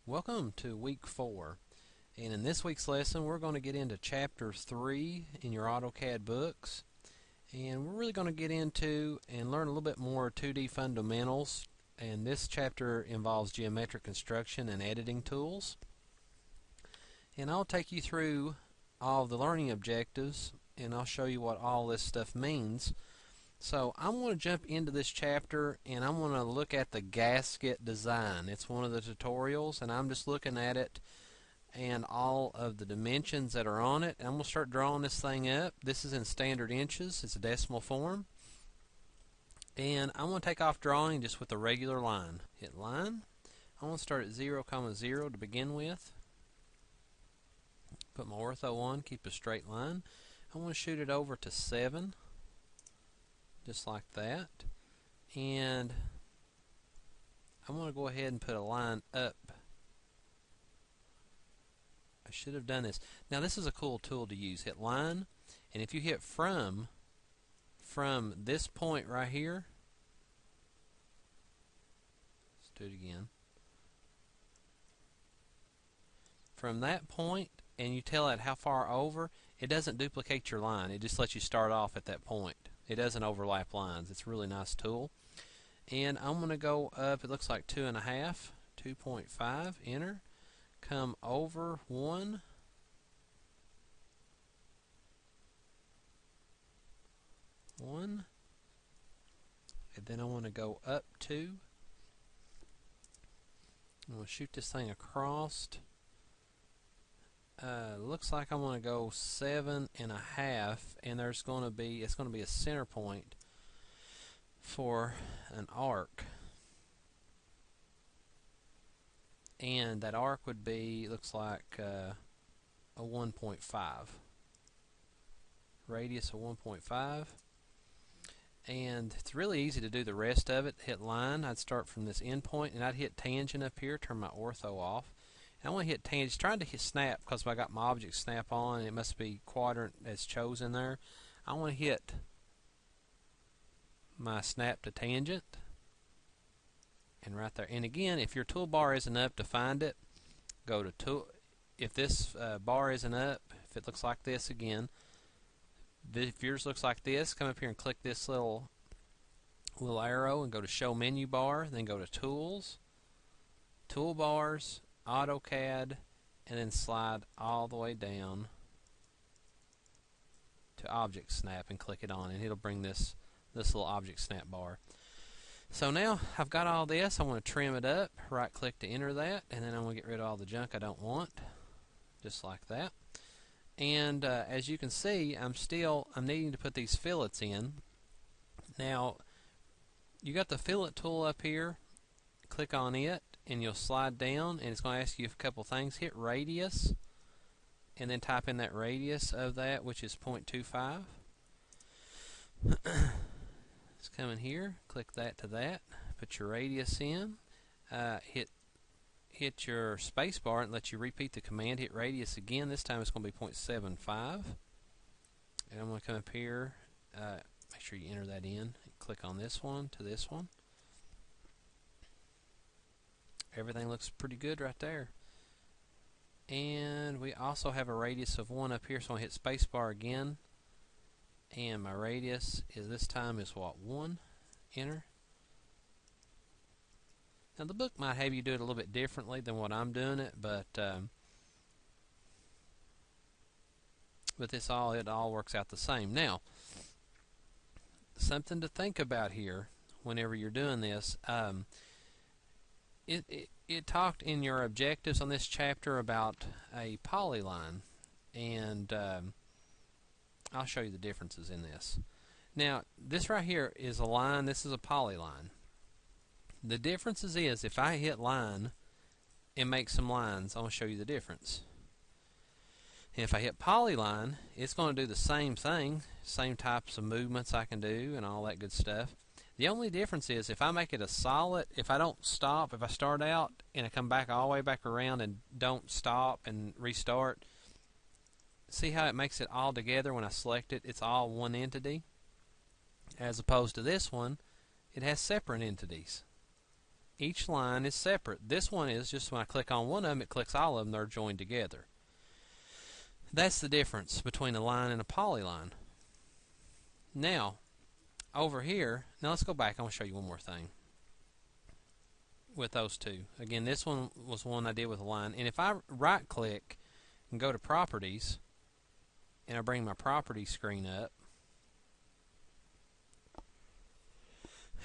Welcome to week 4, and in this week's lesson we're going to get into chapter 3 in your AutoCAD books, and we're really going to get into and learn a little bit more 2D fundamentals, and this chapter involves geometric construction and editing tools. And I'll take you through all the learning objectives and I'll show you what all this stuff means. So I'm going to jump into this chapter and I'm going to look at the gasket design. It's one of the tutorials and I'm just looking at it and all of the dimensions that are on it. And I'm going to start drawing this thing up. This is in standard inches. It's a decimal form. And I'm going to take off drawing just with a regular line. Hit line. I'm going to start at 0, 0 to begin with. Put my ortho on, keep a straight line. I want to shoot it over to 7. Just like that, and I'm going to go ahead and put a line up. I should have done this. Now this is a cool tool to use. Hit line, and if you hit from this point right here, let's do it again. From that point, and you tell it how far over, it doesn't duplicate your line. It just lets you start off at that point. It doesn't overlap lines. It's a really nice tool. And I'm going to go up, it looks like 2.5, 2.5, enter. Come over 1. And then I want to go up 2. I'm going to shoot this thing across. Looks like I'm going to go 7.5, and it's going to be a center point for an arc, and that arc would be, looks like a 1.5 radius of 1.5. And it's really easy to do the rest of it. Hit line. I'd start from this end point, and I'd hit tangent up here, turn my ortho off. I want to hit tangent. It's trying to hit snap because I got my object snap on and it must be quadrant that's chosen there. I want to hit my snap to tangent, and right there. And again, if your toolbar isn't up to find it, go to tool. If this bar isn't up, if it looks like this again, if yours looks like this, come up here and click this little arrow and go to show menu bar, then go to tools, toolbars, AutoCAD, and then slide all the way down to object snap and click it on, and it'll bring this little object snap bar. So now I've got all this. I want to trim it up, right click to enter that, and then I'm going to get rid of all the junk I don't want, just like that. And as you can see, I'm needing to put these fillets in. Now you got the fillet tool up here, click on it and you'll slide down, and it's going to ask you a couple things. Hit radius and then type in that radius of that, which is 0.25. Let's come in here, click that to that, put your radius in, hit your space bar and let you repeat the command. Hit radius again. This time it's going to be 0.75, and I'm going to come up here, make sure you enter that in, click on this one to this one. Everything looks pretty good right there. And we also have a radius of 1 up here, so I'm going to hit spacebar again. And my radius is this time is what? 1. Enter. Now the book might have you do it a little bit differently than what I'm doing it, but it all works out the same. Now, something to think about here whenever you're doing this. It talked in your objectives on this chapter about a polyline, and I'll show you the differences in this. Now, this right here is a line. This is a polyline. The differences is if I hit line and make some lines, I'll show you the difference. And if I hit polyline, it's going to do the same thing, same types of movements I can do and all that good stuff. The only difference is if I make it a solid, if I don't stop, if I start out and I come back all the way back around and don't stop and restart, see how it makes it all together when I select it? It's all one entity. As opposed to this one, it has separate entities. each line is separate. This one is just when I click on one of them, it clicks all of them. They're joined together. That's the difference between a line and a polyline. Now, over here, now let's go back. I want to show you one more thing with those two. Again, this one was one I did with a line. And if I right click and go to properties, and I bring my property screen up,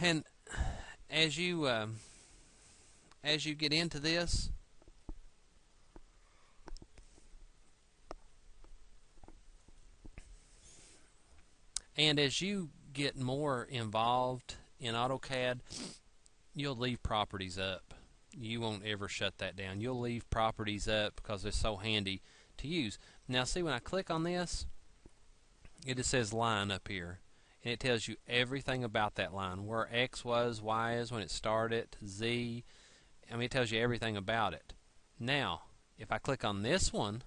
and as you get into this, and as you get more involved in AutoCAD, you'll leave properties up. You won't ever shut that down. You'll leave properties up because they're so handy to use. Now see, when I click on this, it just says line up here, and it tells you everything about that line, where X was, Y is when it started, Z. I mean, it tells you everything about it. Now, if I click on this one,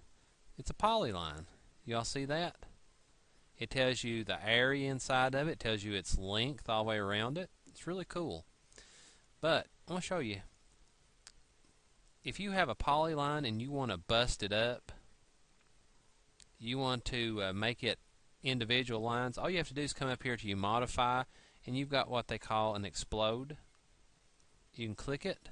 it's a polyline. Y'all see that? It tells you the area inside of it. It tells you its length all the way around it. It's really cool. But I want to show you. If you have a polyline and you want to bust it up, you want to make it individual lines, all you have to do is come up here to you modify, and you've got what they call an explode. You can click it,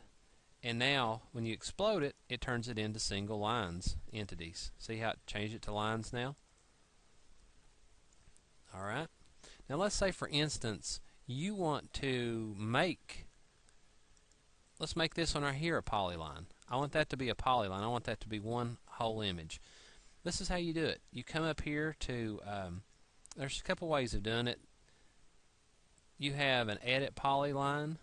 and now when you explode it, it turns it into single lines, entities. See how it changed it to lines now? Alright. Now let's say, for instance, you want to make, let's make this one right here a polyline. I want that to be a polyline. I want that to be one whole image. This is how you do it. You come up here to, there's a couple ways of doing it. You have an edit polyline.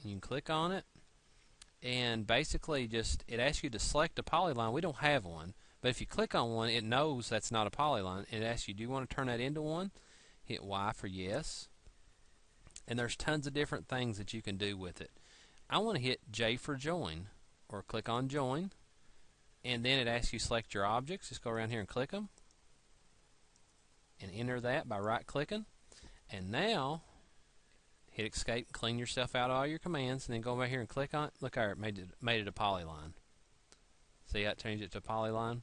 You can click on it, and basically just, it asks you to select a polyline. We don't have one, but if you click on one, it knows that's not a polyline. It asks you, do you want to turn that into one? Hit Y for yes. And there's tons of different things that you can do with it. I want to hit J for join, or click on join, and then it asks you select your objects. Just go around here and click them, and enter that by right clicking. And now hit escape and clean yourself out of all your commands, and then go over here and click on it. Look there, it made it a polyline. See how it changed it to polyline?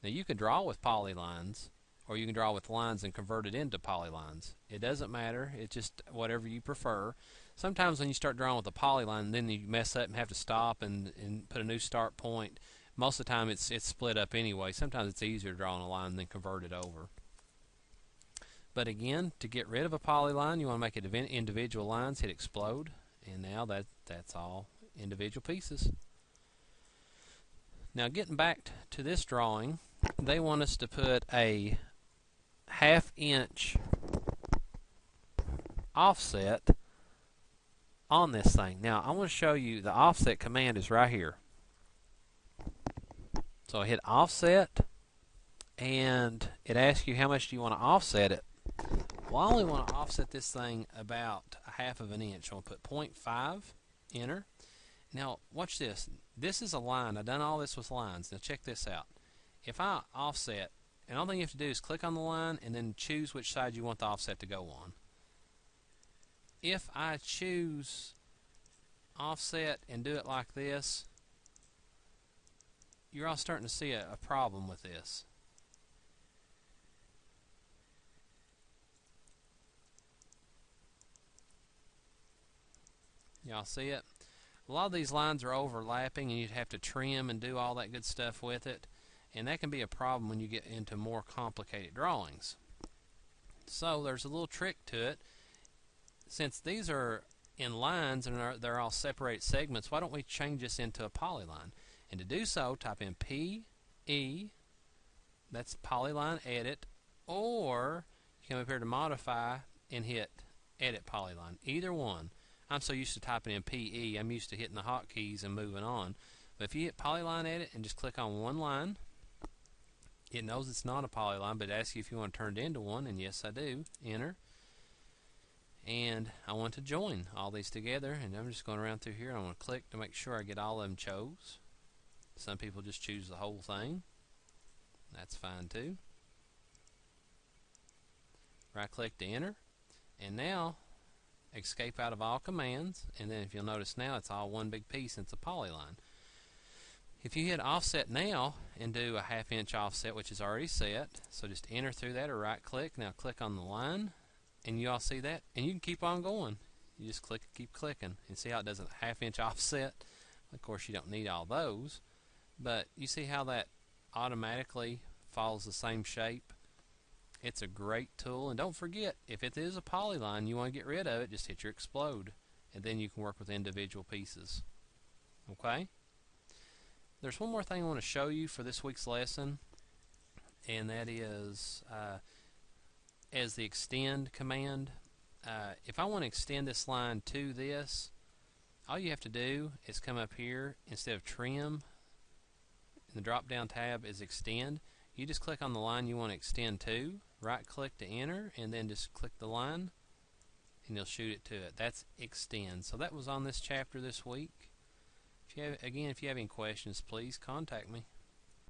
Now you can draw with polylines, or you can draw with lines and convert it into polylines. It doesn't matter. It's just whatever you prefer. Sometimes when you start drawing with a polyline, then you mess up and have to stop and put a new start point. Most of the time it's split up anyway. Sometimes it's easier to draw on a line than convert it over. But again, to get rid of a polyline, you want to make it individual lines. Hit explode, and now that's all individual pieces. Now getting back to this drawing, they want us to put a 1/2 inch offset on this thing. Now I want to show you the offset command is right here. So I hit offset, and it asks you how much do you want to offset it. Well, I only want to offset this thing about 1/2 inch. I'll put 0.5, enter. Now watch this. This is a line. I've done all this with lines. Now check this out. If I offset, and all thing you have to do is click on the line and then choose which side you want the offset to go on. If I choose offset and do it like this, you're all starting to see a problem with this. Y'all see it? A lot of these lines are overlapping, and you'd have to trim and do all that good stuff with it, and that can be a problem when you get into more complicated drawings. So there's a little trick to it. Since these are in lines and they're all separated segments, why don't we change this into a polyline? And to do so, type in PE, that's polyline edit, or you come up here to modify and hit edit polyline. Either one. I'm so used to typing in PE, I'm used to hitting the hotkeys and moving on. But if you hit polyline edit and just click on one line, it knows it's not a polyline, but it asks you if you want to turn it into one, and yes I do. Enter. And I want to join all these together, and I'm just going around through here, and I want to click to make sure I get all of them chose. Some people just choose the whole thing. That's fine too. Right click to enter, and now escape out of all commands, and then if you'll notice now it's all one big piece and it's a polyline. If you hit offset now and do a 1/2 inch offset, which is already set, so just enter through that or right click. Now click on the line, and you all see that, and you can keep on going. You just click and keep clicking, and see how it does a 1/2 inch offset. Of course you don't need all those, but you see how that automatically follows the same shape. It's a great tool, and don't forget, if it is a polyline you want to get rid of it, just hit your explode, and then you can work with individual pieces. Okay? There's one more thing I want to show you for this week's lesson, and that is as the extend command. If I want to extend this line to this, all you have to do is come up here, instead of trim, in the drop down tab is extend. You just click on the line you want to extend to, right click to enter, and then just click the line and you'll shoot it to it. That's extend. So that was on this chapter this week. If you have any questions, please contact me.